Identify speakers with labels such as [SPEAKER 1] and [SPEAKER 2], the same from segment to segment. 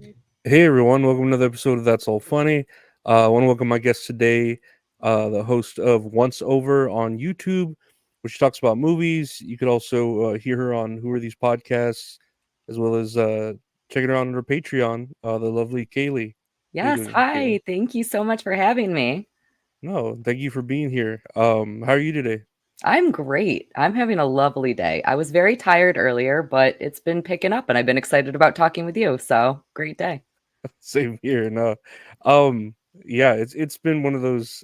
[SPEAKER 1] Hey everyone, welcome to another episode of That's All Funny. I want to welcome my guest today, the host of Once Over on YouTube, which talks about movies. You could also hear her on Who Are These Podcasts, as well as checking her out on her Patreon, the lovely Cayley. How you
[SPEAKER 2] Yes,
[SPEAKER 1] doing, Cayley?
[SPEAKER 2] hi. Thank you so much for having me.
[SPEAKER 1] No, thank you for being here. How are you today?
[SPEAKER 2] I'm great. I'm having a lovely day. I was very tired earlier, but it's been picking up and I've been excited about talking with you. So, great day.
[SPEAKER 1] Same here. No, um, yeah, it's been one of those,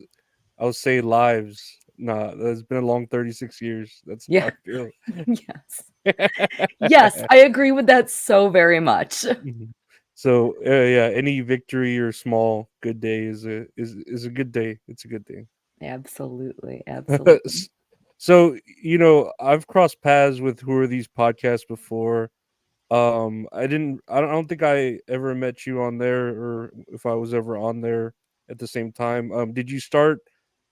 [SPEAKER 1] I'll say, lives. Nah, it's been a long 36 years. That's how
[SPEAKER 2] Yeah.
[SPEAKER 1] I feel.
[SPEAKER 2] Yes. Yes, I agree with that so very much.
[SPEAKER 1] Mhm. So yeah, any victory or small good day is a good day. It's a good thing.
[SPEAKER 2] Absolutely. Absolutely.
[SPEAKER 1] S- so I've crossed paths with Who Are These Podcasts before. I don't think I ever met you on there, or if I was ever on there at the same time. Did you start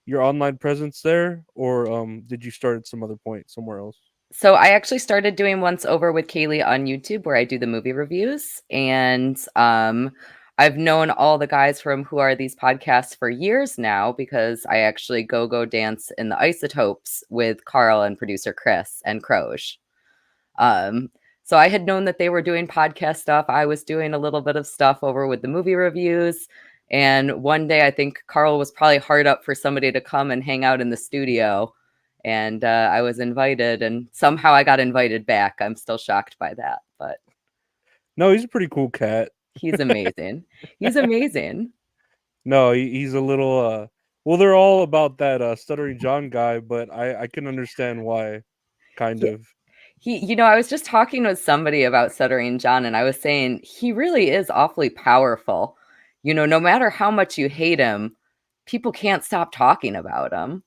[SPEAKER 1] your online presence there, or did you start at some other point somewhere else?
[SPEAKER 2] So, I actually started doing Once Over with Cayley on YouTube where I do the movie reviews. And I've known all the guys from Who Are These Podcasts for years now because I actually go dance in the Isotopes with Carl and producer Chris and Croge. Um, so I had known that they were doing podcast stuff. I was doing a little bit of stuff over with the movie reviews. And one day, I think Carl was probably hard up for somebody to come and hang out in the studio. And I was invited, and somehow I got invited back. I'm still shocked by that, but
[SPEAKER 1] No, he's a pretty cool cat.
[SPEAKER 2] he's amazing. He's amazing.
[SPEAKER 1] No, he's a little well, they're all about that stuttering John guy, but I can understand why, kind
[SPEAKER 2] Yeah.
[SPEAKER 1] of.
[SPEAKER 2] I was just talking with somebody about Stuttering John, and I was saying he really is awfully powerful. No matter how much you hate him, people can't stop talking about him.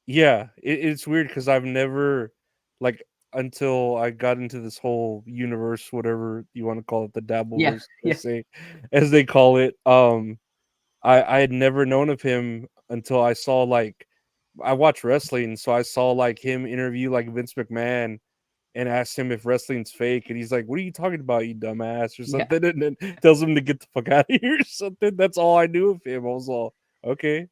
[SPEAKER 1] Yeah, it's weird because I've never, like, until I got into this whole universe, whatever you want to call it, the
[SPEAKER 2] Yeah,
[SPEAKER 1] Dabbleverse,
[SPEAKER 2] yeah,
[SPEAKER 1] as they call it. I had never known of him until I saw, like, I watch wrestling, so I saw like him interview like Vince McMahon and asked him if wrestling's fake, and he's like, "What are you talking about, you dumbass?" or
[SPEAKER 2] yeah,
[SPEAKER 1] something, and then tells him to get the fuck out of here or something. That's all I knew of him. I was all, okay.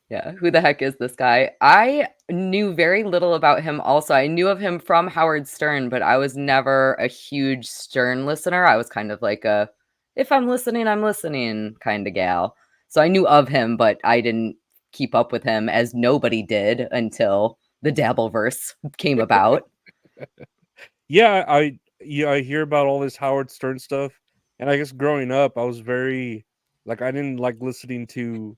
[SPEAKER 2] yeah. Who the heck is this guy? I knew very little about him also. I knew of him from Howard Stern, but I was never a huge Stern listener. I was kind of like a, if I'm listening kind of gal. So I knew of him, but I didn't keep up with him as nobody did until the Dabbleverse came about.
[SPEAKER 1] Yeah, I hear about all this Howard Stern stuff, and I guess growing up, I was very, like, I didn't like listening to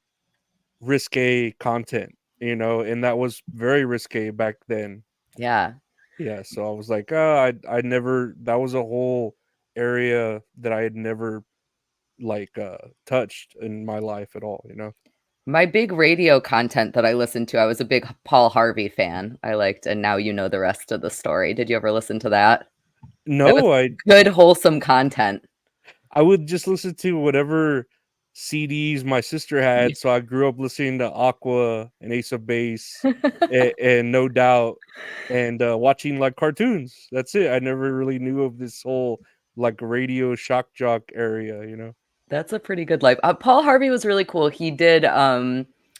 [SPEAKER 1] risque content, and that was very risque back then.
[SPEAKER 2] Yeah.
[SPEAKER 1] Yeah, so I was like, I never, that was a whole area that I had never, like, touched in my life at all.
[SPEAKER 2] My big radio content that I listened to, I was a big Paul Harvey fan. I liked And Now You Know the Rest of the Story. Did you ever listen to that? That was
[SPEAKER 1] No,
[SPEAKER 2] good, wholesome content.
[SPEAKER 1] I would just listen to whatever CDs my sister
[SPEAKER 2] Yeah.
[SPEAKER 1] had. So I grew up listening to Aqua and Ace of Base, and No Doubt, and watching like cartoons. That's it. I never really knew of this whole like radio shock jock area.
[SPEAKER 2] That's a pretty good life. Paul Harvey was really cool. He did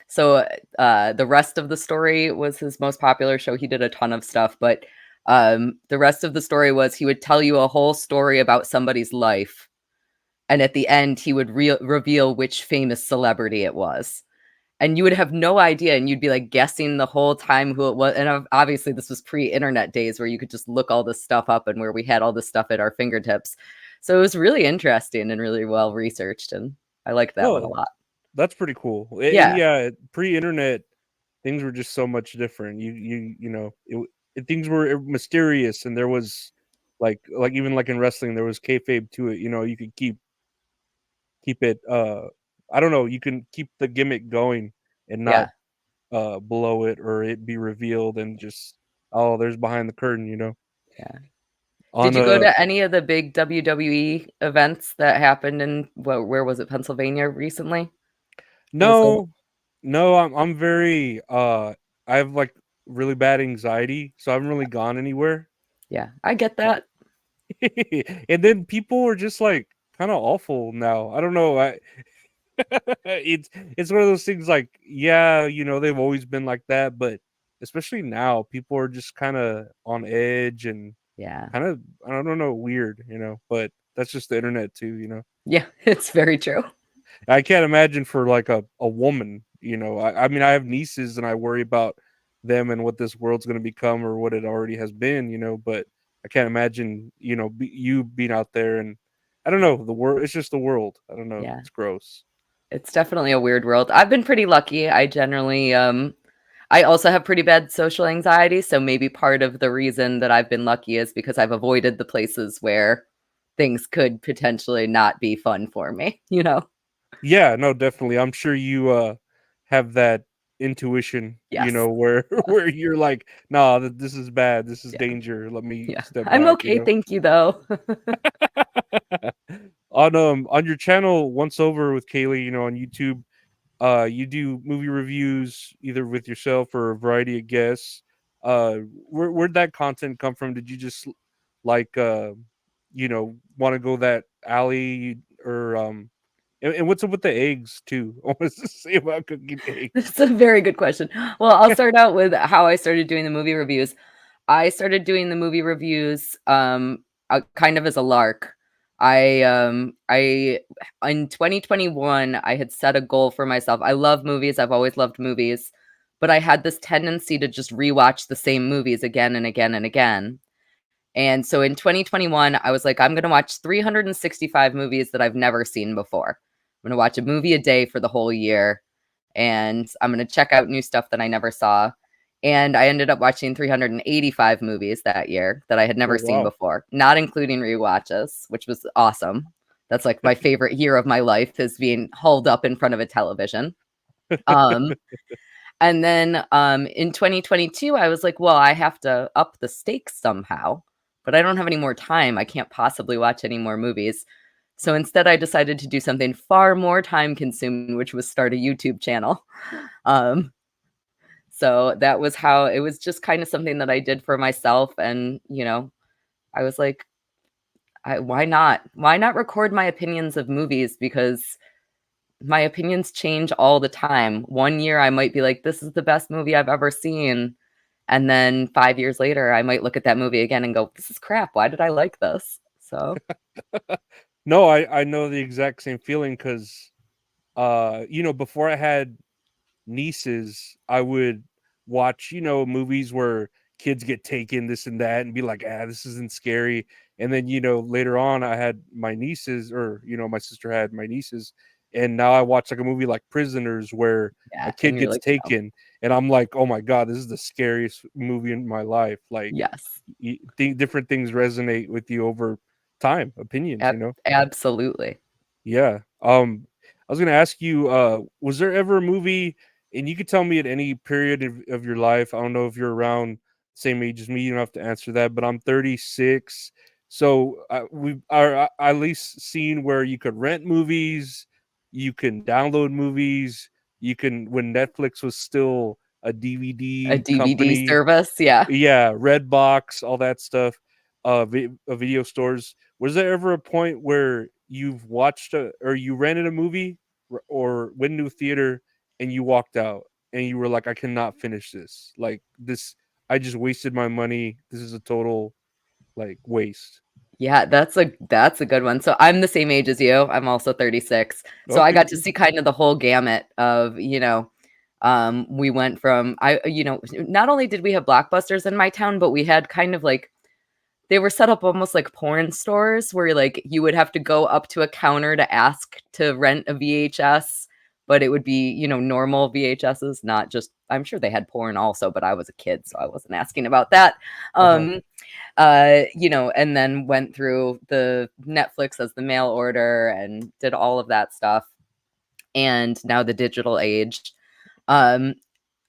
[SPEAKER 2] so the rest of the story was his most popular show. He did a ton of stuff, but the rest of the story was he would tell you a whole story about somebody's life, and at the end he would reveal which famous celebrity it was. And you would have no idea, and you'd be like guessing the whole time who it was. And obviously this was pre-internet days where you could just look all this stuff up and where we had all this stuff at our fingertips. So it was really interesting and really well researched, and I liked that one a
[SPEAKER 1] Oh,
[SPEAKER 2] lot.
[SPEAKER 1] that's pretty cool. And
[SPEAKER 2] Yeah,
[SPEAKER 1] yeah, pre-internet things were just so much different. Things were mysterious, and there was like even like in wrestling, there was kayfabe to it. You could keep it I don't know, you can keep the gimmick going and not
[SPEAKER 2] yeah,
[SPEAKER 1] blow it or it be revealed and just, oh, there's behind the curtain.
[SPEAKER 2] yeah. Did
[SPEAKER 1] On
[SPEAKER 2] you go
[SPEAKER 1] a
[SPEAKER 2] to any of the big WWE events that happened in where was it, Pennsylvania recently? It was
[SPEAKER 1] No, no, I'm very I have like really bad anxiety, so I haven't really gone anywhere.
[SPEAKER 2] yeah, I get that.
[SPEAKER 1] And then people are just like, kind of awful now. I don't know. It's one of those things like, yeah, they've always been like that, but especially now, people are just kind of on edge and
[SPEAKER 2] Yeah.
[SPEAKER 1] kind of, I don't know, weird, but that's just the internet too,
[SPEAKER 2] Yeah, it's very true.
[SPEAKER 1] I can't imagine for like a woman, I mean, I have nieces and I worry about them and what this world's going to become or what it already has been, but I can't imagine, you being out there and I don't know, the world, it's just the world. I don't know.
[SPEAKER 2] Yeah.
[SPEAKER 1] It's gross.
[SPEAKER 2] It's definitely a weird world. I've been pretty lucky. I generally I also have pretty bad social anxiety, so maybe part of the reason that I've been lucky is because I've avoided the places where things could potentially not be fun for me, you know?
[SPEAKER 1] Yeah, no, definitely. I'm sure you have that intuition,
[SPEAKER 2] Yes.
[SPEAKER 1] where
[SPEAKER 2] Yes.
[SPEAKER 1] where you're like, nah, this is bad. This is
[SPEAKER 2] Yeah.
[SPEAKER 1] danger. Let me
[SPEAKER 2] Yeah.
[SPEAKER 1] step
[SPEAKER 2] I'm
[SPEAKER 1] back,
[SPEAKER 2] okay, thank you though.
[SPEAKER 1] on your channel, Once Over with Cayley, on YouTube, you do movie reviews either with yourself or a variety of guests. Uh, where'd that content come from? Did you just like want to go that alley or and what's up with the eggs too? I want to say about cooking eggs.
[SPEAKER 2] That's a very good question. Well, I'll start out with how I started doing the movie reviews. I started doing the movie reviews, kind of as a lark. I in 2021, I had set a goal for myself. I love movies. I've always loved movies, but I had this tendency to just rewatch the same movies again and again and again. And so in 2021, I was like, I'm going to watch 365 movies that I've never seen before. I'm going to watch a movie a day for the whole year, and I'm going to check out new stuff that I never saw. And I ended up watching 385 movies that year that I had
[SPEAKER 1] Oh
[SPEAKER 2] never seen
[SPEAKER 1] wow.
[SPEAKER 2] before, not including rewatches, which was awesome. That's like my favorite year of my life, is being hauled up in front of a television. Um, and then in 2022, I was like, well, I have to up the stakes somehow, but I don't have any more time. I can't possibly watch any more movies. So instead, I decided to do something far more time consuming, which was start a YouTube channel. Um, so that was how it was, just kind of something that I did for myself. And, I was like, why not? Why not record my opinions of movies? Because my opinions change all the time. One year I might be like, this is the best movie I've ever seen. And then 5 years later, I might look at that movie again and go, this is crap. Why did I like this? So
[SPEAKER 1] No, I know the exact same feeling because before I had nieces, I would watch, movies where kids get taken, this and that, and be like, this isn't scary. And then, later on, I had my nieces, or, my sister had my nieces, and now I watch like a movie like Prisoners where a
[SPEAKER 2] yeah.
[SPEAKER 1] kid
[SPEAKER 2] And you're
[SPEAKER 1] gets
[SPEAKER 2] like, no.
[SPEAKER 1] taken, and I'm like, oh my God, this is the scariest movie in my life. Like,
[SPEAKER 2] Yes.
[SPEAKER 1] different things resonate with you over time, opinions,
[SPEAKER 2] Absolutely.
[SPEAKER 1] yeah. I was gonna ask you, was there ever a movie, and you could tell me at any period of your life. I don't know if you're around same age as me. You don't have to answer that, but I'm 36, so we are at least seen where you could rent movies, you can download movies, you can when Netflix was still a
[SPEAKER 2] A
[SPEAKER 1] DVD
[SPEAKER 2] DVD
[SPEAKER 1] company.
[SPEAKER 2] service. Yeah.
[SPEAKER 1] Yeah, Redbox, all that stuff, video stores. Was there ever a point where you've watched or you rented a movie or went into a theater and you walked out and you were like, I cannot finish this. Like this, I just wasted my money. This is a total like waste.
[SPEAKER 2] Yeah, that's a good one. So I'm the same age as you. I'm also 36. So I
[SPEAKER 1] Okay,
[SPEAKER 2] got to
[SPEAKER 1] cool.
[SPEAKER 2] see kind of the whole gamut of, we went from not only did we have Blockbusters in my town, but we had kind of like, they were set up almost like porn stores where like you would have to go up to a counter to ask to rent a VHS, but it would be, normal VHSs, not just, I'm sure they had porn also, but I was a kid, so I wasn't asking about that.
[SPEAKER 1] Uh-huh.
[SPEAKER 2] Um, and then went through the Netflix as the mail order and did all of that stuff. And now the digital age. Um,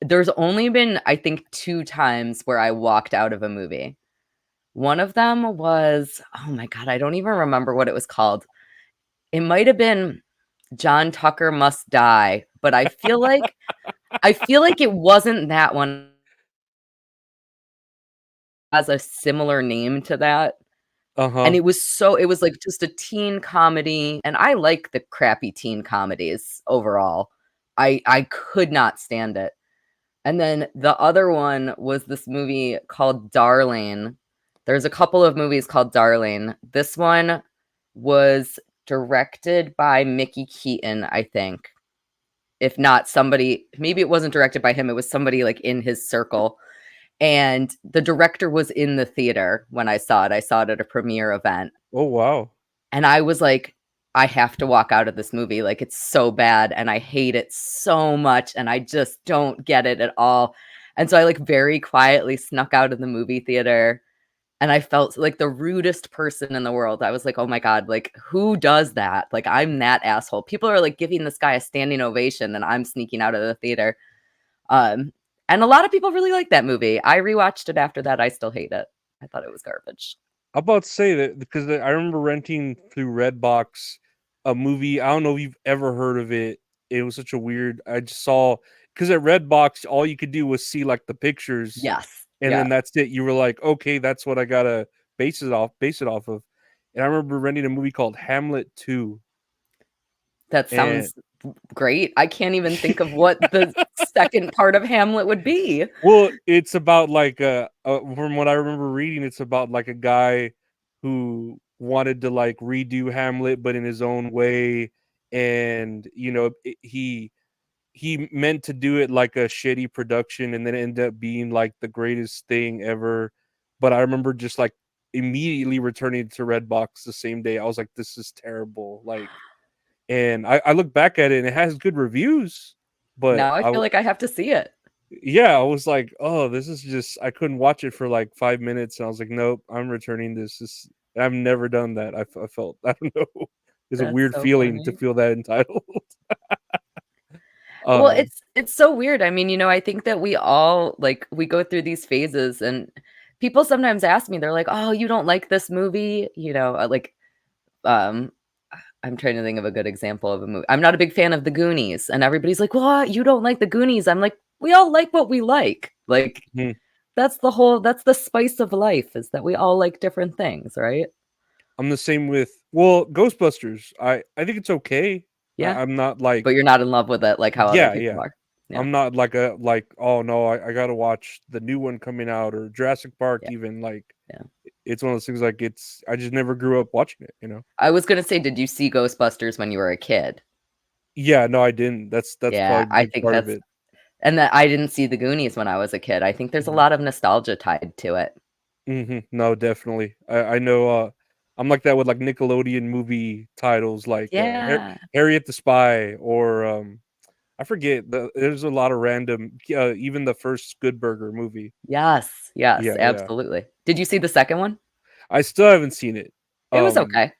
[SPEAKER 2] there's only been, I think, two times where I walked out of a movie. One of them was, oh my God, I don't even remember what it was called. It might have been John Tucker Must Die, but I feel like it wasn't that one. Has a similar name to that. And
[SPEAKER 1] Uh-huh.
[SPEAKER 2] it was like just a teen comedy, and I like the crappy teen comedies overall. I could not stand it. And then the other one was this movie called Darling. There's a couple of movies called Darling. This one was directed by Mickey Keaton, I think. If not somebody, maybe it wasn't directed by him, it was somebody like in his circle. And the director was in the theater when I saw it. I saw it at a premiere event.
[SPEAKER 1] Oh, wow.
[SPEAKER 2] And I was like, I have to walk out of this movie. Like, it's so bad and I hate it so much and I just don't get it at all. And so I like very quietly snuck out of the movie theater and I felt like the rudest person in the world. I was like, "Oh my god, like who does that? Like I'm that asshole." People are like giving this guy a standing ovation and I'm sneaking out of the theater. Um and a lot of people really like that movie. I rewatched it after that. I still hate it. I thought it was garbage.
[SPEAKER 1] I'm about to say that because I remember renting through Redbox a movie. I don't know if you've ever heard of it. It was such a weird. I just saw because at Redbox, all you could do was see like the pictures,
[SPEAKER 2] Yes.
[SPEAKER 1] and
[SPEAKER 2] Yeah.
[SPEAKER 1] then that's it. You were like, okay, that's what I gotta base it off of. And I remember renting a movie called Hamlet 2,
[SPEAKER 2] That
[SPEAKER 1] and
[SPEAKER 2] sounds great. I can't even think of what the second part of Hamlet would be.
[SPEAKER 1] well, it's about like from what I remember reading, it's about like a guy who wanted to like redo Hamlet, but in his own way, and he meant to do it like a shitty production, and then it ended up being like the greatest thing ever. But I remember just like immediately returning to Redbox the same day. I was like, this is terrible. Like, and I look back at it and it has good reviews, but
[SPEAKER 2] Now I feel like I have to see it.
[SPEAKER 1] yeah, I was like, "Oh, this is just." I couldn't watch it for like 5 minutes, and I was like, "Nope, I'm returning this." I've never done that. I felt I don't know. It's a
[SPEAKER 2] That's
[SPEAKER 1] weird
[SPEAKER 2] so
[SPEAKER 1] feeling to
[SPEAKER 2] funny.
[SPEAKER 1] feel that entitled.
[SPEAKER 2] Well,
[SPEAKER 1] um,
[SPEAKER 2] it's so weird. I mean, I think that we all like we go through these phases and people sometimes ask me, they're like, "Oh, you don't like this movie?" Um I'm trying to think of a good example of a movie. I'm not a big fan of The Goonies, and everybody's like, "What? You don't like The Goonies?" I'm like, "We all like what we like." Like
[SPEAKER 1] mhm.
[SPEAKER 2] that's the spice of life is that we all like different things, right?
[SPEAKER 1] I'm the same with Ghostbusters. I think it's okay.
[SPEAKER 2] Yeah.
[SPEAKER 1] I'm not
[SPEAKER 2] But
[SPEAKER 1] like
[SPEAKER 2] you're not in love with it like how other
[SPEAKER 1] yeah,
[SPEAKER 2] people
[SPEAKER 1] yeah.
[SPEAKER 2] are. Yeah.
[SPEAKER 1] I'm not like a like oh no, I gotta watch the new one coming out or Jurassic Park
[SPEAKER 2] Yeah.
[SPEAKER 1] even like
[SPEAKER 2] Yeah.
[SPEAKER 1] it's one of those things like it's I just never grew up watching it, you know.
[SPEAKER 2] I was gonna say, did you see Ghostbusters when you were a kid?
[SPEAKER 1] Yeah, no, I didn't. That's
[SPEAKER 2] Yeah,
[SPEAKER 1] probably a
[SPEAKER 2] I
[SPEAKER 1] big
[SPEAKER 2] think
[SPEAKER 1] part of
[SPEAKER 2] that's
[SPEAKER 1] it.
[SPEAKER 2] and that I didn't see The Goonies when I was a kid. I think there's a
[SPEAKER 1] Mhm.
[SPEAKER 2] lot of nostalgia tied to it.
[SPEAKER 1] No, definitely. I know, I'm like that with, like, Nickelodeon movie titles like,
[SPEAKER 2] Yeah.
[SPEAKER 1] Harriet the Spy or, I forget there's a lot of random even the first Good Burger movie.
[SPEAKER 2] Yes, yes,
[SPEAKER 1] Yeah, yeah.
[SPEAKER 2] absolutely. Did you see the second one?
[SPEAKER 1] I still haven't seen it.
[SPEAKER 2] It was
[SPEAKER 1] Um,
[SPEAKER 2] okay.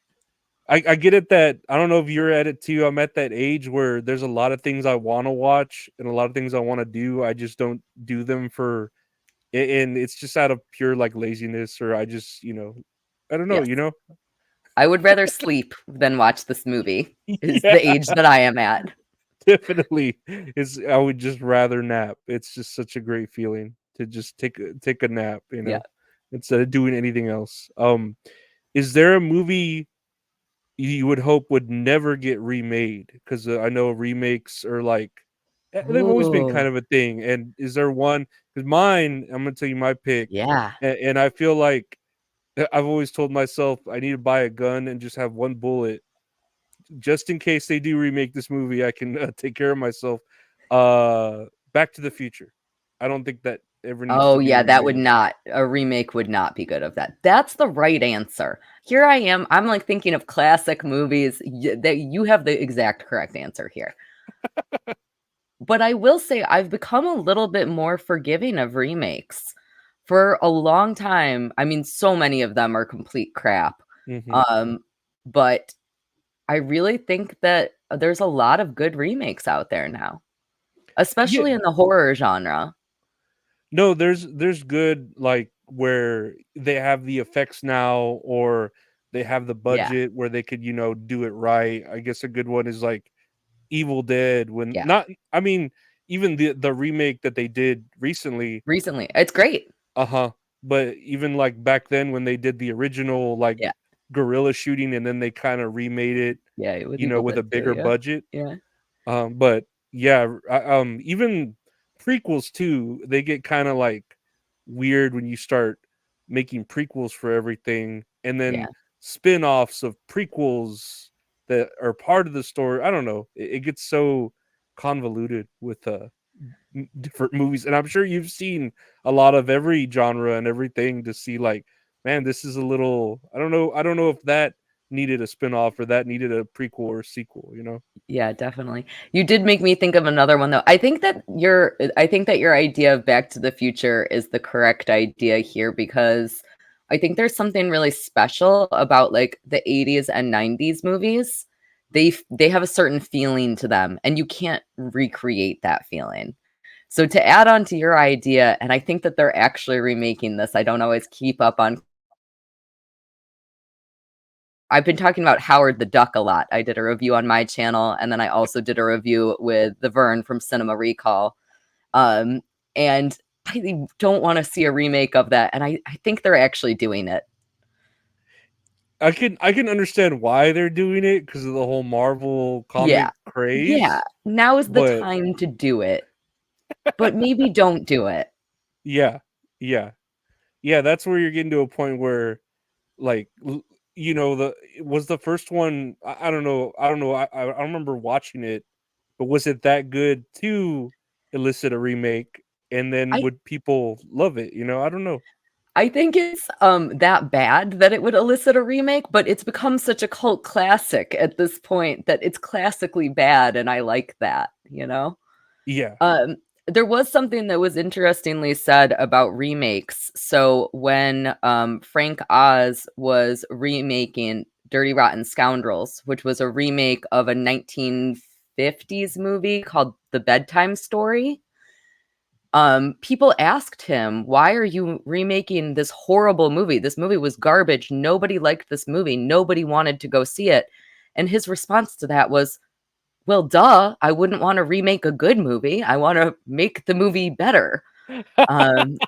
[SPEAKER 1] I get it that I don't know if you're at it too, I'm at that age where there's a lot of things I wanna watch and a lot of things I wanna do, I just don't do them for and it's just out of pure, like, laziness or I just, I don't know,
[SPEAKER 2] Yes.
[SPEAKER 1] you know?
[SPEAKER 2] I would rather sleep than watch this movie, is
[SPEAKER 1] Yeah,
[SPEAKER 2] the age that I am at.
[SPEAKER 1] definitely. I would just rather nap. It's just such a great feeling to just take a nap,
[SPEAKER 2] Yeah.
[SPEAKER 1] instead of doing anything else. Is there a movie you would hope would never get remade? Because I know remakes are like they've always been
[SPEAKER 2] Ooh,
[SPEAKER 1] kind of a thing. And is there one? Because mine, I'm gonna tell you my pick,
[SPEAKER 2] yeah.
[SPEAKER 1] and I feel like I've always told myself I need to buy a gun and just have one bullet just in case they do remake this movie. I can take care of myself. Uh, Back to the Future. I don't think that ever needs
[SPEAKER 2] Oh,
[SPEAKER 1] to be
[SPEAKER 2] yeah, that would
[SPEAKER 1] remade.
[SPEAKER 2] not a remake would not be good of that. That's the right answer. Here I am, I'm, like, thinking of classic movies, that you have the exact correct answer here. But I will say I've become a little bit more forgiving of remakes. For a long time, I mean, so many of them are complete crap.
[SPEAKER 1] Hmm.
[SPEAKER 2] But I really think that there's a lot of good remakes out there now,
[SPEAKER 1] Yeah,
[SPEAKER 2] especially in the horror genre.
[SPEAKER 1] no, there's good like where they have the effects now, or they have the
[SPEAKER 2] Yeah,
[SPEAKER 1] budget where they could do it right. I guess a good one is like Evil Dead. When
[SPEAKER 2] yeah.
[SPEAKER 1] not, I mean, even the remake that they did recently.
[SPEAKER 2] Recently, it's great.
[SPEAKER 1] Uh huh. but even like back then when they did the original like
[SPEAKER 2] Yeah.
[SPEAKER 1] guerrilla shooting and then they kind of remade it,
[SPEAKER 2] Yeah, with
[SPEAKER 1] you know,
[SPEAKER 2] Evil
[SPEAKER 1] with a
[SPEAKER 2] Dead 2,
[SPEAKER 1] bigger
[SPEAKER 2] yeah.
[SPEAKER 1] budget.
[SPEAKER 2] Yeah.
[SPEAKER 1] But yeah, even prequels too, they get kind of like weird when you start making prequels for everything and
[SPEAKER 2] Yeah.
[SPEAKER 1] then spin-offs of prequels that are part of the story. I don't know. It gets so convoluted with different movies, and I'm sure you've seen a lot of every genre and everything to see like, man, this is a little. I don't know if that needed a spin-off or that needed a prequel or sequel. You know.
[SPEAKER 2] Yeah, definitely. You did make me think of another one though. I think that your idea of Back to the Future is the correct idea here because I think there's something really special about like the 80s and 90s movies. They have a certain feeling to them and you can't recreate that feeling. So to add on to your idea, and I think that they're actually remaking this. I don't always keep up on. I've been talking about Howard the Duck a lot. I did a review on my channel, and then I also did a review with the Vern from Cinema Recall. Um, and I don't want to see a remake of that, and I think they're actually doing it.
[SPEAKER 1] I can understand why they're doing it because of the whole Marvel
[SPEAKER 2] Yeah.
[SPEAKER 1] comic
[SPEAKER 2] Yeah.
[SPEAKER 1] craze,
[SPEAKER 2] Now is the
[SPEAKER 1] but
[SPEAKER 2] time to do it, but maybe don't do it.
[SPEAKER 1] yeah, yeah, yeah. That's where you're getting to a point where like you know the was the first one. I don't know. I don't remember watching it, but was it that good to elicit a remake? And then
[SPEAKER 2] I
[SPEAKER 1] would people love it? You know, I don't know.
[SPEAKER 2] I think it's that bad that it would elicit a remake, but it's become such a cult classic at this point that it's classically bad, and I like that, you know?
[SPEAKER 1] Yeah.
[SPEAKER 2] Um, there was something that was interestingly said about remakes. So when Frank Oz was remaking Dirty Rotten Scoundrels, which was a remake of a 1950s movie called The Bedtime Story, people asked him, "Why are you remaking this horrible movie? This movie was garbage. Nobody liked this movie. Nobody wanted to go see it." And his response to that was, well, duh, I wouldn't want to remake a good movie. I want to make the movie better. Um,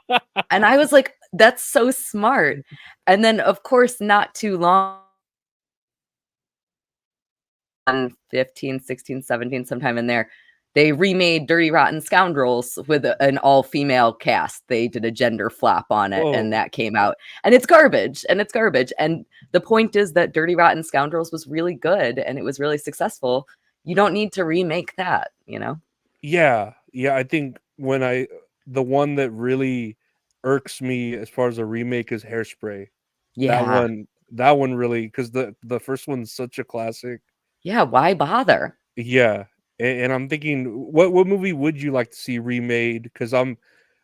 [SPEAKER 2] and I was like, that's so smart. And then, of course, not too long on 15, 16, 17, sometime in there, they remade Dirty Rotten Scoundrels with an all-female cast. They did a gender flop on it, and
[SPEAKER 1] Whoa.
[SPEAKER 2] that came out. And it's garbage, and it's garbage. And the point is that Dirty Rotten Scoundrels was really good, and it was really successful. You don't need to remake that, you know?
[SPEAKER 1] Yeah. Yeah. I think when the one that really irks me as far as a remake is Hairspray.
[SPEAKER 2] Yeah.
[SPEAKER 1] That one really because the first one's such a classic.
[SPEAKER 2] Yeah, why bother?
[SPEAKER 1] Yeah, and I'm thinking, what movie would you like to see remade? Because I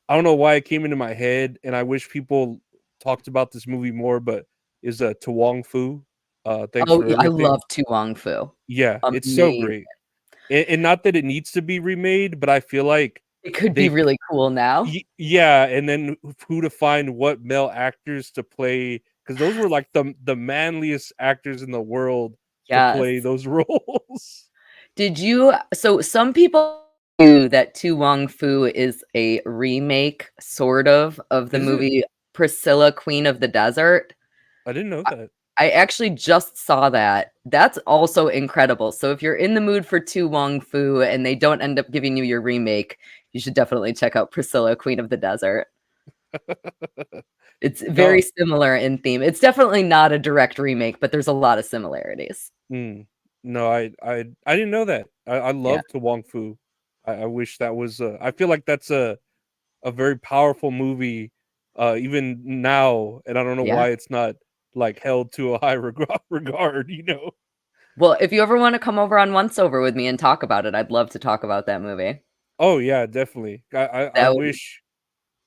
[SPEAKER 1] don't know why it came into my head, and I wish people talked about this movie more. But is To Wong Fu? Thanks
[SPEAKER 2] Oh,
[SPEAKER 1] for
[SPEAKER 2] yeah, I
[SPEAKER 1] everything.
[SPEAKER 2] love Tu Wong Fu.
[SPEAKER 1] Yeah, it's so
[SPEAKER 2] Amazing.
[SPEAKER 1] great, and not that it needs to be remade, but I feel like
[SPEAKER 2] It could be
[SPEAKER 1] they,
[SPEAKER 2] really cool now.
[SPEAKER 1] yeah, and then who to find what male actors to play because those were like the manliest actors in the world to play
[SPEAKER 2] Yes.
[SPEAKER 1] those roles.
[SPEAKER 2] Did you so some people knew that Tu Wong Fu is a remake, sort of the
[SPEAKER 1] Is it?
[SPEAKER 2] movie Priscilla, Queen of the Desert.
[SPEAKER 1] I didn't know
[SPEAKER 2] I
[SPEAKER 1] that.
[SPEAKER 2] I actually just saw that. That's also incredible. So if you're in the mood for Tu Wong Fu and they don't end up giving you your remake, you should definitely check out Priscilla, Queen of the Desert. It's very
[SPEAKER 1] No,
[SPEAKER 2] similar in theme. It's definitely not a direct remake, but there's a lot of similarities.
[SPEAKER 1] mm, no, I didn't know that. I
[SPEAKER 2] Yeah.
[SPEAKER 1] love To Wong Fu. I wish that was. I feel like that's a very powerful movie, even now, and I don't know
[SPEAKER 2] Yeah.
[SPEAKER 1] why it's not like held to a high regard. You know.
[SPEAKER 2] Well, if you ever wanna come over on Once Over with me and talk about it, I'd love to talk about that movie.
[SPEAKER 1] Oh yeah, definitely.
[SPEAKER 2] That would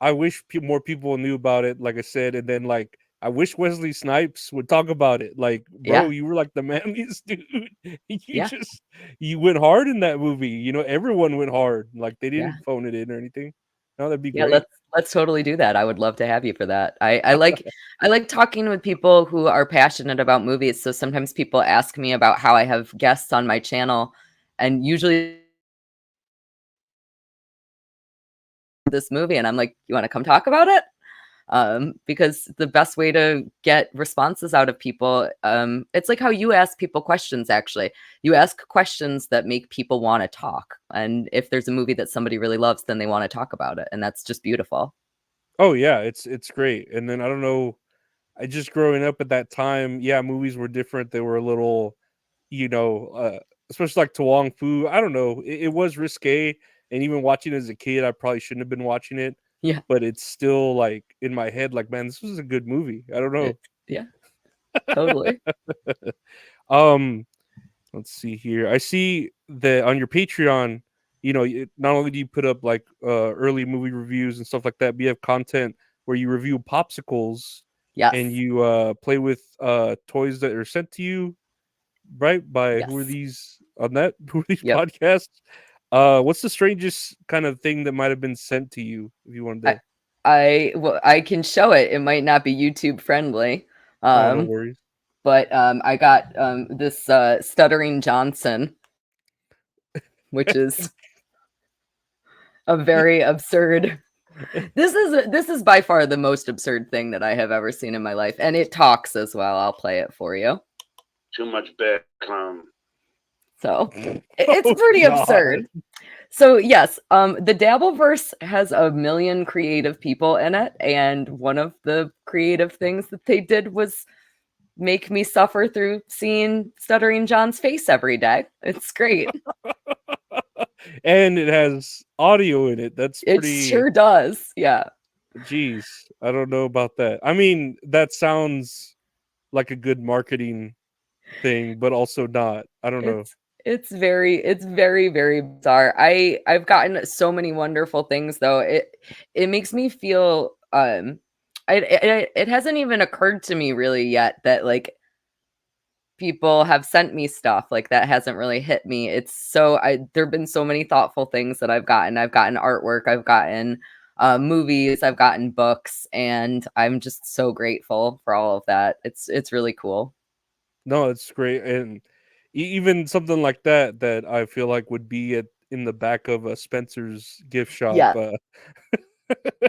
[SPEAKER 1] I wish more people knew about it. Like I said, and then like I wish Wesley Snipes would talk about it. Like, bro,
[SPEAKER 2] yeah,
[SPEAKER 1] you were like the manliest dude. You
[SPEAKER 2] yeah,
[SPEAKER 1] just you went hard in that movie. You know, everyone went hard. Like they
[SPEAKER 2] yeah,
[SPEAKER 1] didn't phone it in or anything. No, that'd be
[SPEAKER 2] yeah,
[SPEAKER 1] great.
[SPEAKER 2] let's totally do that. I would love to have you for that. I like talking with people who are passionate about movies, so sometimes people ask me about how I have guests on my channel, and usually this movie, and I'm like, "You wanna come talk about it?" because the best way to get responses out of people, it's like how you ask people questions, actually. You ask questions that make people want to talk. And if there's a movie that somebody really loves, then they want to talk about it. And that's just beautiful.
[SPEAKER 1] Oh yeah, it's great. And then I don't know, I just growing up at that time, yeah, movies were different. They were a little, you know, especially like Tawong Fu. I don't know, it was risque, and even watching it as a kid, I probably shouldn't have been watching it.
[SPEAKER 2] Yeah.
[SPEAKER 1] But it's still like in my head, like, man, this was a good movie. I don't know.
[SPEAKER 2] Yeah, totally.
[SPEAKER 1] um, let's see here. I see that on your Patreon, you know, not only do you put up like early movie reviews and stuff like that, but you have content where you review popsicles and
[SPEAKER 2] Yes.
[SPEAKER 1] you play with toys that are sent to you, right? By who are
[SPEAKER 2] Yes.
[SPEAKER 1] these on that? Who are these
[SPEAKER 2] Yep.
[SPEAKER 1] podcasts? What's the strangest kind of thing that might have been sent to you if you wanted to?
[SPEAKER 2] Well, I can show it. It might not be YouTube friendly.
[SPEAKER 1] Oh, no
[SPEAKER 2] Um,
[SPEAKER 1] worries.
[SPEAKER 2] but I got this Stuttering Johnson, which is a very absurd. This is by far the most absurd thing that I have ever seen in my life, and it talks as well. I'll play it for you.
[SPEAKER 3] Too much bad clown.
[SPEAKER 2] So it's
[SPEAKER 1] Oh
[SPEAKER 2] pretty
[SPEAKER 1] God.
[SPEAKER 2] absurd. So yes, the Dabbleverse has a million creative people in it, and one of the creative things that they did was make me suffer through seeing Stuttering John's face every day. It's great.
[SPEAKER 1] And it has audio in it. That's
[SPEAKER 2] It
[SPEAKER 1] pretty.
[SPEAKER 2] sure does. Yeah.
[SPEAKER 1] Geez, I don't know about that. I mean, that sounds like a good marketing thing, but also not. I don't know.
[SPEAKER 2] It's very, very bizarre. I've gotten so many wonderful things though. It makes me feel it hasn't even occurred to me really yet that like people have sent me stuff like that hasn't really hit me. It's so I there've been so many thoughtful things that I've gotten. I've gotten artwork, I've gotten movies, I've gotten books, and I'm just so grateful for all of that. It's really cool.
[SPEAKER 1] No, it's great, and even something like that that I feel like would be at in the back of a Spencer's gift shop
[SPEAKER 2] Yeah.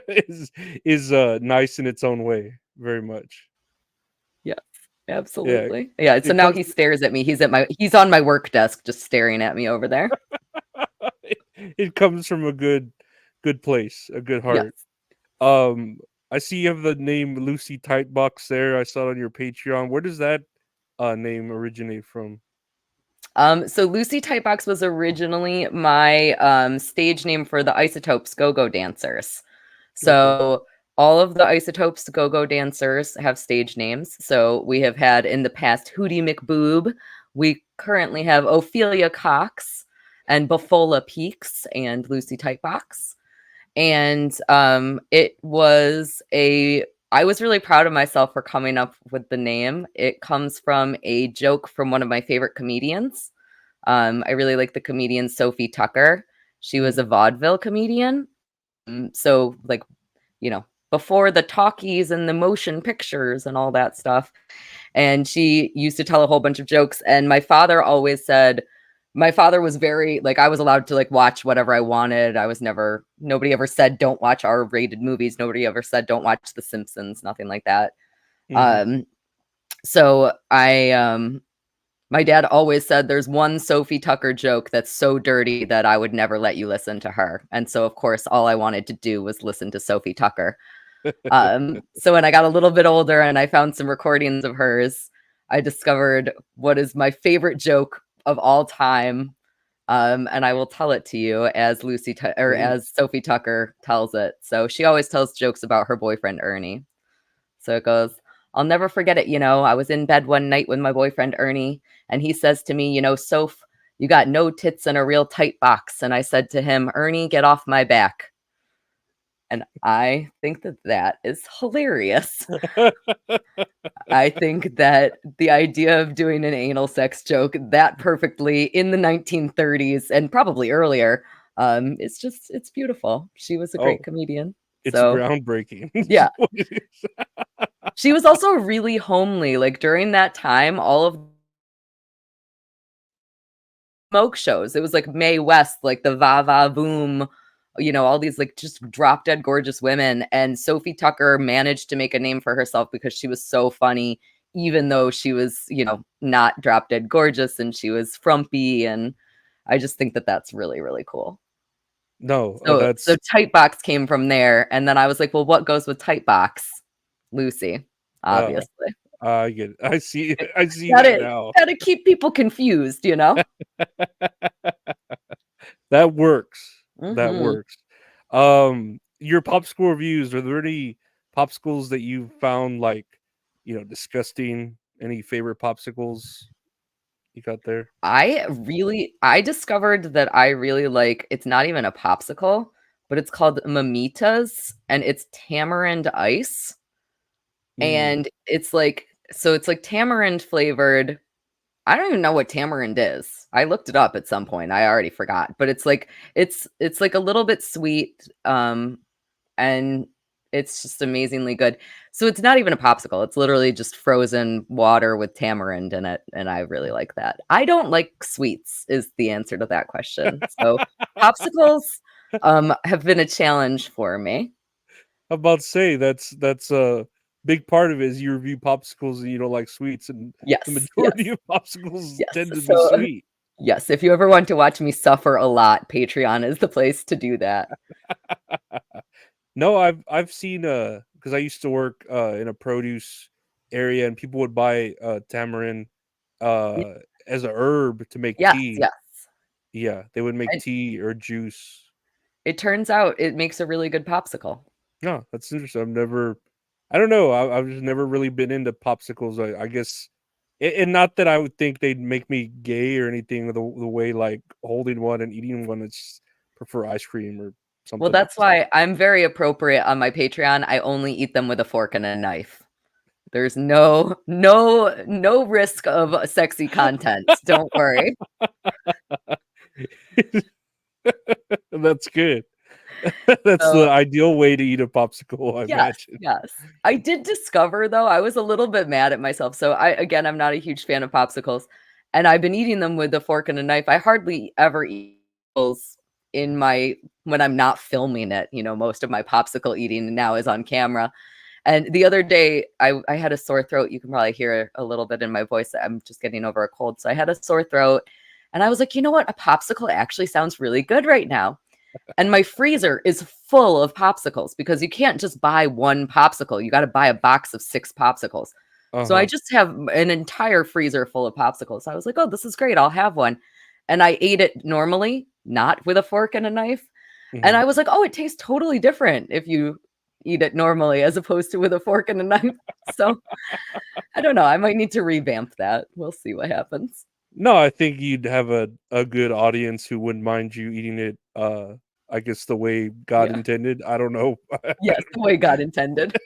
[SPEAKER 1] is nice in its own way, very much.
[SPEAKER 2] Yeah.
[SPEAKER 1] Yeah,
[SPEAKER 2] Absolutely. Yeah, so
[SPEAKER 1] it
[SPEAKER 2] now
[SPEAKER 1] comes.
[SPEAKER 2] he stares at me. He's on my work desk just staring at me over there.
[SPEAKER 1] It comes from a good place, a good
[SPEAKER 2] Yes.
[SPEAKER 1] heart. I see you have the name Lucy Tightbox there. I saw it on your Patreon. Where does that name originate from?
[SPEAKER 2] So Lucy Tightbox was originally my stage name for the Isotopes Go-Go Dancers.
[SPEAKER 1] Okay.
[SPEAKER 2] So all of the Isotopes Go-Go Dancers have stage names. So we have had in the past Hootie McBoob. We currently have Ophelia Cox and Bufola Peaks and Lucy Tightbox. And I was really proud of myself for coming up with the name. It comes from a joke from one of my favorite comedians. I really like the comedian Sophie Tucker. She was
[SPEAKER 1] Mhm.
[SPEAKER 2] a vaudeville comedian. So like, before the talkies and the motion pictures and all that stuff. And she used to tell a whole bunch of jokes. And my father always said, my father was very like I was allowed to like watch whatever I wanted. Nobody ever said don't watch R-rated movies. Nobody ever said don't watch The Simpsons, nothing like that.
[SPEAKER 1] Mhm.
[SPEAKER 2] Um, so my dad always said there's one Sophie Tucker joke that's so dirty that I would never let you listen to her. And so of course all I wanted to do was listen to Sophie Tucker. So when I got a little bit older and I found some recordings of hers, I discovered what is my favorite joke of all time. And I will tell it to you as
[SPEAKER 1] Please.
[SPEAKER 2] as Sophie Tucker tells it. So she always tells jokes about her boyfriend Ernie. So it goes, I'll never forget it. I was in bed one night with my boyfriend Ernie, and he says to me, Soph, you got no tits and a real tight box. And I said to him, Ernie, get off my back. And I think that that is hilarious. I think that the idea of doing an anal sex joke that perfectly in the 1930s and probably earlier, it's beautiful. She was a
[SPEAKER 1] Oh,
[SPEAKER 2] great comedian.
[SPEAKER 1] it's
[SPEAKER 2] So,
[SPEAKER 1] groundbreaking. It's
[SPEAKER 2] yeah.
[SPEAKER 1] what it is.
[SPEAKER 2] She was also really homely. Like during that time, all of smoke shows. It was like Mae West, like the Va Va Voom all these like just drop dead gorgeous women. And Sophie Tucker managed to make a name for herself because she was so funny, even though she was, not drop dead gorgeous and she was frumpy. And I just think that that's really, really cool.
[SPEAKER 1] No,
[SPEAKER 2] So Tight Box came from there. And then I was like, well, what goes with Tight Box? Lucy, obviously.
[SPEAKER 1] I get it. I see that
[SPEAKER 2] Gotta,
[SPEAKER 1] now.
[SPEAKER 2] gotta keep people confused,
[SPEAKER 1] That works. That
[SPEAKER 2] Mhm.
[SPEAKER 1] works. Your popsicle reviews, are there any popsicles that you found like, disgusting? Any favorite popsicles you got there?
[SPEAKER 2] I discovered that I really like, it's not even a popsicle, but it's called Mamitas and it's tamarind ice.
[SPEAKER 1] Mm.
[SPEAKER 2] And it's like, so it's like tamarind flavored. I don't even know what tamarind is. I looked it up at some point. I already forgot, but it's like a little bit sweet. And it's just amazingly good. So it's not even a popsicle. It's literally just frozen water with tamarind in it, and I really like that. I don't like sweets is the answer to that question. So popsicles have been a challenge for me.
[SPEAKER 1] I'm about to say that's a big part of it is you review popsicles and you don't like sweets, and the
[SPEAKER 2] Yes,
[SPEAKER 1] majority
[SPEAKER 2] yes,
[SPEAKER 1] of popsicles
[SPEAKER 2] yes.
[SPEAKER 1] tend to be
[SPEAKER 2] So
[SPEAKER 1] sweet.
[SPEAKER 2] yes, if you ever want to watch me suffer a lot, Patreon is the place to do that.
[SPEAKER 1] No, I've seen because I used to work in a produce area and people would buy tamarind uh as a herb to make
[SPEAKER 2] Yes,
[SPEAKER 1] tea.
[SPEAKER 2] yes.
[SPEAKER 1] Yeah, they would make
[SPEAKER 2] And
[SPEAKER 1] tea or juice.
[SPEAKER 2] it turns out it makes a really good popsicle.
[SPEAKER 1] No, that's interesting. I don't know. I've just never really been into popsicles. I guess, and not that I would think they'd make me gay or anything. The way like holding one and eating one, it's prefer ice cream or
[SPEAKER 2] Well,
[SPEAKER 1] something
[SPEAKER 2] that's
[SPEAKER 1] else.
[SPEAKER 2] why I'm very appropriate on my Patreon. I only eat them with a fork and a knife. There's no risk of sexy content. Don't worry.
[SPEAKER 1] That's good. That's
[SPEAKER 2] So,
[SPEAKER 1] the ideal way to eat a popsicle, I
[SPEAKER 2] yes,
[SPEAKER 1] imagine.
[SPEAKER 2] yes. I did discover though, I was a little bit mad at myself. So I'm not a huge fan of popsicles, and I've been eating them with a fork and a knife. I hardly ever eat popsicles in my when I'm not filming it. Most of my popsicle eating now is on camera. And the other day, I had a sore throat. You can probably hear a little bit in my voice. I'm just getting over a cold. So I had a sore throat. And I was like, you know what? A popsicle actually sounds really good right now. And my freezer is full of popsicles because you can't just buy one popsicle. You got to buy a box of 6 popsicles. So I
[SPEAKER 1] Uh-huh.
[SPEAKER 2] just have an entire freezer full of popsicles. I was like, oh, this is great. I'll have one. And I ate it normally, not with a fork and a knife. And
[SPEAKER 1] Mhm.
[SPEAKER 2] I was like, "Oh, it tastes totally different if you eat it normally as opposed to with a fork and a knife." So, I don't know, I might need to revamp that. We'll see what happens.
[SPEAKER 1] No, I think you'd have a good audience who wouldn't mind you eating it, I guess the way God
[SPEAKER 2] Yeah.
[SPEAKER 1] intended. I don't know.
[SPEAKER 2] Yes, the way God intended.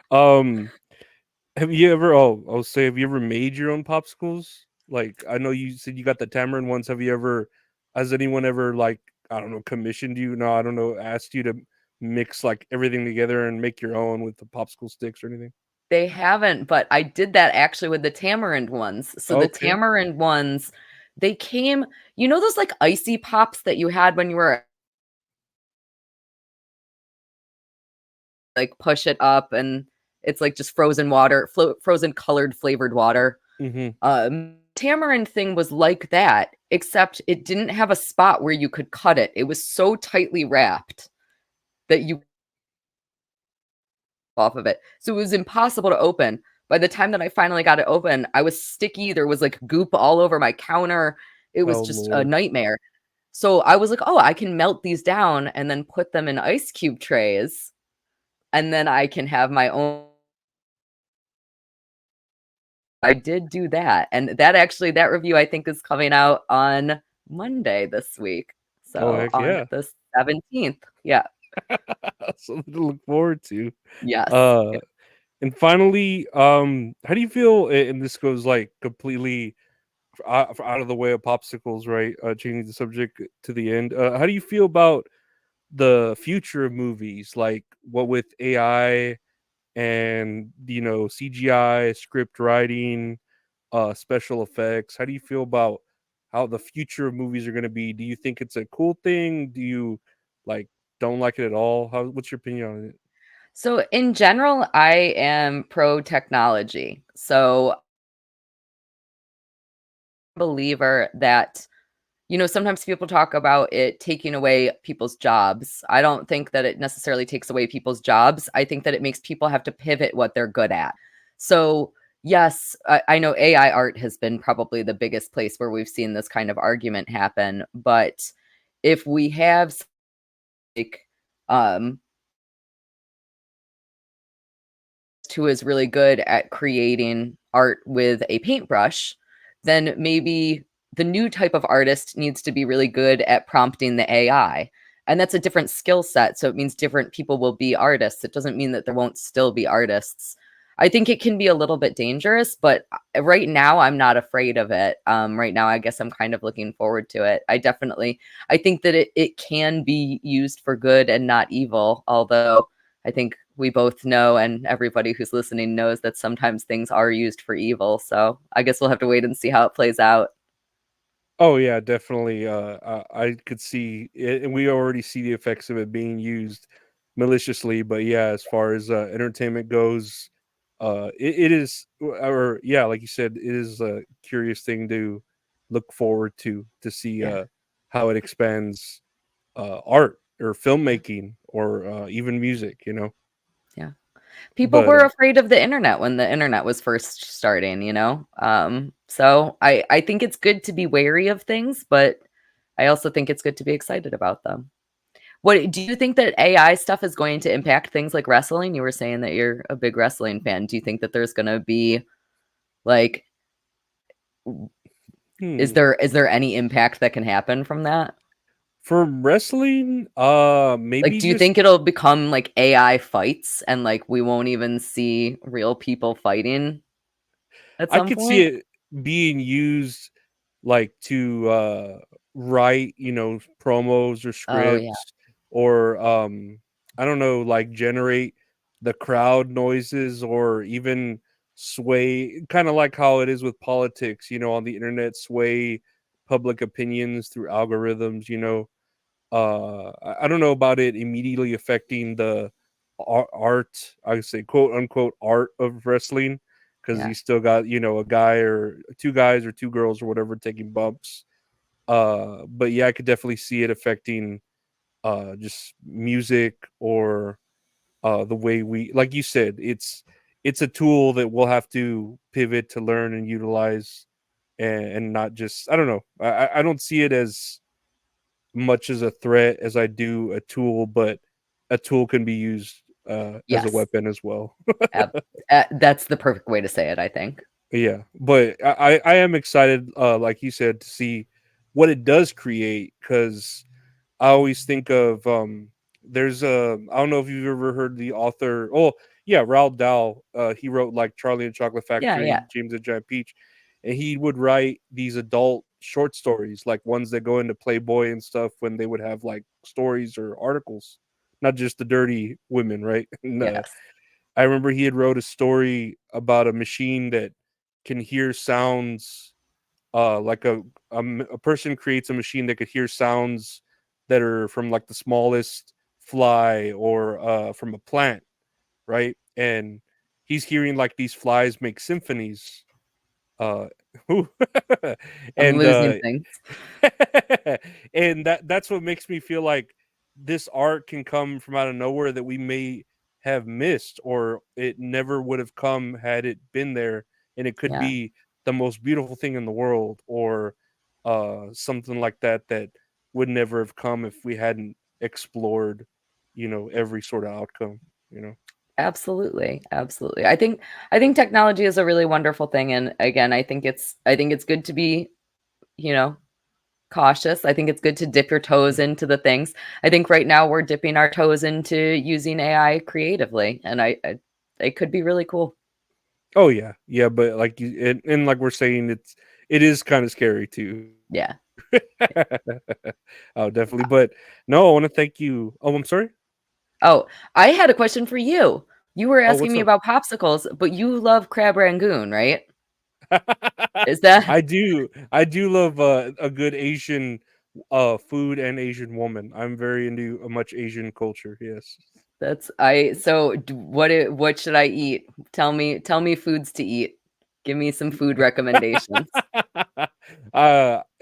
[SPEAKER 1] Um, have you ever I'll say, have you ever made your own popsicles? Like, I know you said you got the tamarind ones. Has anyone ever, like, I don't know, commissioned you? No, I don't know, asked you to mix, like, everything together and make your own with the popsicle sticks or anything?
[SPEAKER 2] They haven't, but I did that actually with the tamarind ones. So the
[SPEAKER 1] Okay.
[SPEAKER 2] tamarind ones, they came those, like, icy pops that you had when you were like, push it up and it's, like, just frozen water, frozen colored flavored water.
[SPEAKER 1] Mhm.
[SPEAKER 2] Tamarind thing was like that, except it didn't have a spot where you could cut it. It was so tightly wrapped that you off of it. So it was impossible to open. By the time that I finally got it open, I was sticky. There was like goop all over my counter. It was
[SPEAKER 1] Oh,
[SPEAKER 2] just a
[SPEAKER 1] Lord.
[SPEAKER 2] nightmare. So I was like, oh, I can melt these down and then put them in ice cube trays. And then I can have my own. I did do that. And that review I think is coming out on Monday this week.
[SPEAKER 1] Oh,
[SPEAKER 2] So
[SPEAKER 1] heck
[SPEAKER 2] on
[SPEAKER 1] yeah.
[SPEAKER 2] the 17th. Yeah.
[SPEAKER 1] Something to look forward to.
[SPEAKER 2] Yes.
[SPEAKER 1] Uh, and finally, how do you feel? And this goes like completely out of the way of popsicles, right? Changing the subject to the end. How do you feel about the future of movies, like what with AI and CGI, script writing, special effects? How do you feel about how the future of movies are going to be. Do you think it's a cool thing? Do you like don't like it at all? What's your opinion on it?
[SPEAKER 2] So in general, I am pro technology. So believer that sometimes people talk about it taking away people's jobs. I don't think that it necessarily takes away people's jobs. I think that it makes people have to pivot what they're good at. So, yes, I know AI art has been probably the biggest place where we've seen this kind of argument happen. But if we have like um who is really good at creating art with a paintbrush, then maybe the new type of artist needs to be really good at prompting the AI. And that's a different skill set. So it means different people will be artists. It doesn't mean that there won't still be artists. I think it can be a little bit dangerous, but right now I'm not afraid of it. Right now, I guess I'm kind of looking forward to it. I think that it can be used for good and not evil, although I think we both know, and everybody who's listening knows, that sometimes things are used for evil. So I guess we'll have to wait and see how it plays out.
[SPEAKER 1] Oh yeah, definitely. I could see it, and we already see the effects of it being used maliciously. But yeah, as far as entertainment goes, it is, or yeah, like you said, it is a curious thing to look forward to see
[SPEAKER 2] Yeah.
[SPEAKER 1] how it expands art or
[SPEAKER 2] Yeah.
[SPEAKER 1] filmmaking or even music.
[SPEAKER 2] Yeah. People
[SPEAKER 1] But
[SPEAKER 2] were afraid of the internet when the internet was first starting. So I think it's good to be wary of things, but I also think it's good to be excited about them. What do you think that AI stuff is going to impact things like wrestling? You were saying that you're a big wrestling fan. Do you think that there's going to be like is
[SPEAKER 1] hmm,
[SPEAKER 2] there any impact that can happen from that?
[SPEAKER 1] for wrestling,
[SPEAKER 2] Like,
[SPEAKER 1] maybe
[SPEAKER 2] do you
[SPEAKER 1] just
[SPEAKER 2] think it'll become like AI fights and like we won't even see real people fighting at
[SPEAKER 1] I
[SPEAKER 2] some
[SPEAKER 1] could see
[SPEAKER 2] point?
[SPEAKER 1] it being used like to write, promos or
[SPEAKER 2] Oh yeah.
[SPEAKER 1] scripts or I don't know, like generate the crowd noises or even sway, kind of like how it is with politics, on the internet, sway public opinions through algorithms. I don't know about it immediately affecting the art, I would say, quote unquote, art of wrestling, because
[SPEAKER 2] Yeah.
[SPEAKER 1] you still got, a guy or two guys or two girls or whatever taking bumps. But yeah, I could definitely see it affecting just music or the way we, like you said, it's a tool that we'll have to pivot to learn and utilize, and not just, I don't know, I don't see it as much as a threat as I do a tool, but a tool can be used as a
[SPEAKER 2] Yes.
[SPEAKER 1] weapon as well.
[SPEAKER 2] Ab That's the perfect way to say it, I think.
[SPEAKER 1] Yeah, but I am excited, like you said, to see what it does create, because I always think of there's a, I don't know if you've ever heard the author. Oh yeah, Roald Dahl. He wrote like Charlie and Chocolate
[SPEAKER 2] Yeah,
[SPEAKER 1] Factory,
[SPEAKER 2] yeah.
[SPEAKER 1] James and Giant Peach, and he would write these adult short stories, like ones that go into Playboy and stuff, when they would have like stories or articles, not just the dirty women, right? And,
[SPEAKER 2] Yes.
[SPEAKER 1] I remember he had wrote a story about a machine that can hear sounds, like a person creates a machine that could hear sounds that are from like the smallest fly or from a plant, right? And he's hearing like these flies make symphonies. Uh,
[SPEAKER 2] I'm
[SPEAKER 1] and
[SPEAKER 2] losing things.
[SPEAKER 1] and that's what makes me feel like this art can come from out of nowhere that we may have missed, or it never would have come had it been there, and it could
[SPEAKER 2] Yeah.
[SPEAKER 1] be the most beautiful thing in the world, or something like that that would never have come if we hadn't explored, every sort of outcome.
[SPEAKER 2] Absolutely. Absolutely. I think technology is a really wonderful thing, and again, I think it's good to be, you know, cautious. I think it's good to dip your toes into the things. I think right now we're dipping our toes into using AI creatively, and it could be really cool.
[SPEAKER 1] Oh yeah, yeah, but like you, and like we're saying, it is kind of scary too.
[SPEAKER 2] Yeah.
[SPEAKER 1] Oh, definitely. But no, I want to thank you. Oh, I'm sorry.
[SPEAKER 2] Oh, I had a question for you. You were
[SPEAKER 1] Oh,
[SPEAKER 2] asking
[SPEAKER 1] what's
[SPEAKER 2] me
[SPEAKER 1] up?
[SPEAKER 2] about popsicles, but you love Crab Rangoon, right? Is that
[SPEAKER 1] I do love a good Asian food and Asian woman. I'm very into a much Asian culture. Yes.
[SPEAKER 2] what should I eat? Tell me foods to eat. Give me some food recommendations.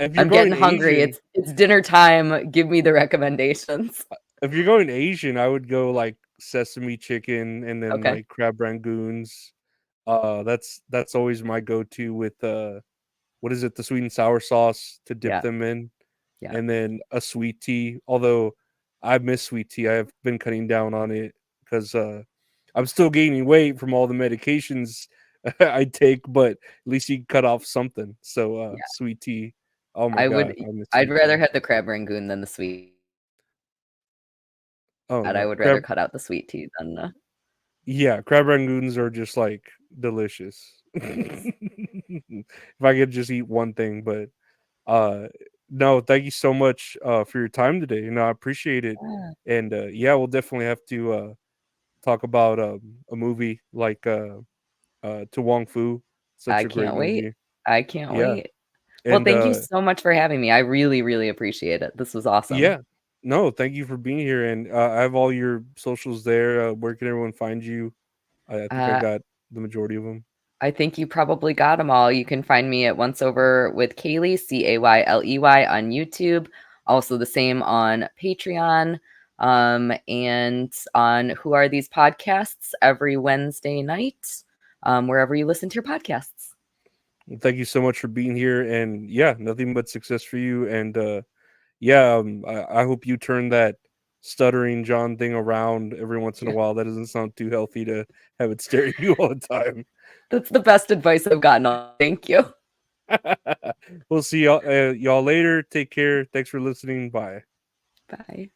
[SPEAKER 1] If you're
[SPEAKER 2] I'm getting
[SPEAKER 1] going
[SPEAKER 2] hungry.
[SPEAKER 1] Asian,
[SPEAKER 2] It's dinner time. Give me the recommendations.
[SPEAKER 1] if you're going Asian, I would go like sesame chicken and then
[SPEAKER 2] Okay.
[SPEAKER 1] like crab rangoons. That's always my go-to with what is it, the sweet and sour sauce to dip
[SPEAKER 2] Yeah.
[SPEAKER 1] them in,
[SPEAKER 2] Yeah.
[SPEAKER 1] and then a sweet tea. Although I miss sweet tea, I have been cutting down on it because I'm still gaining weight from all the medications I take, but at least you can cut off something. So
[SPEAKER 2] Yeah.
[SPEAKER 1] sweet tea. Oh my
[SPEAKER 2] I would
[SPEAKER 1] god, I miss
[SPEAKER 2] I'd
[SPEAKER 1] sweet
[SPEAKER 2] rather
[SPEAKER 1] tea.
[SPEAKER 2] have the crab rangoon than the sweet.
[SPEAKER 1] Oh
[SPEAKER 2] I
[SPEAKER 1] no,
[SPEAKER 2] would rather cut out the sweet tea than the
[SPEAKER 1] yeah, crab rangoons are just like delicious. If I could just eat one thing, but uh no, thank you so much for your time today. You know, I appreciate it.
[SPEAKER 2] Yeah.
[SPEAKER 1] And yeah, we'll definitely have to talk about a movie like To Wong Fu. Such
[SPEAKER 2] I
[SPEAKER 1] a great
[SPEAKER 2] can't wait.
[SPEAKER 1] movie.
[SPEAKER 2] I can't
[SPEAKER 1] Yeah.
[SPEAKER 2] wait. Well,
[SPEAKER 1] And
[SPEAKER 2] thank you so much for having me. I really, really appreciate it. This was awesome.
[SPEAKER 1] yeah. No, thank you for being here. And I have all your socials there. Where can everyone find you? I think I
[SPEAKER 2] Uh,
[SPEAKER 1] got the majority of them.
[SPEAKER 2] I think you probably got them all. You can find me at Once Over with Cayley, Cayley, on YouTube. Also the same on Patreon, and on Who Are These Podcasts every Wednesday night, wherever you listen to your podcasts.
[SPEAKER 1] Well, thank you so much for being here. And yeah, nothing but success for you. And yeah, I hope you turn that stuttering John thing around every once in a
[SPEAKER 2] Yeah,
[SPEAKER 1] while. That doesn't sound too healthy to have it stare at you all the time.
[SPEAKER 2] that's the best advice I've gotten. Thank you.
[SPEAKER 1] We'll see y'all later. Take care. Thanks for listening. Bye.
[SPEAKER 2] Bye.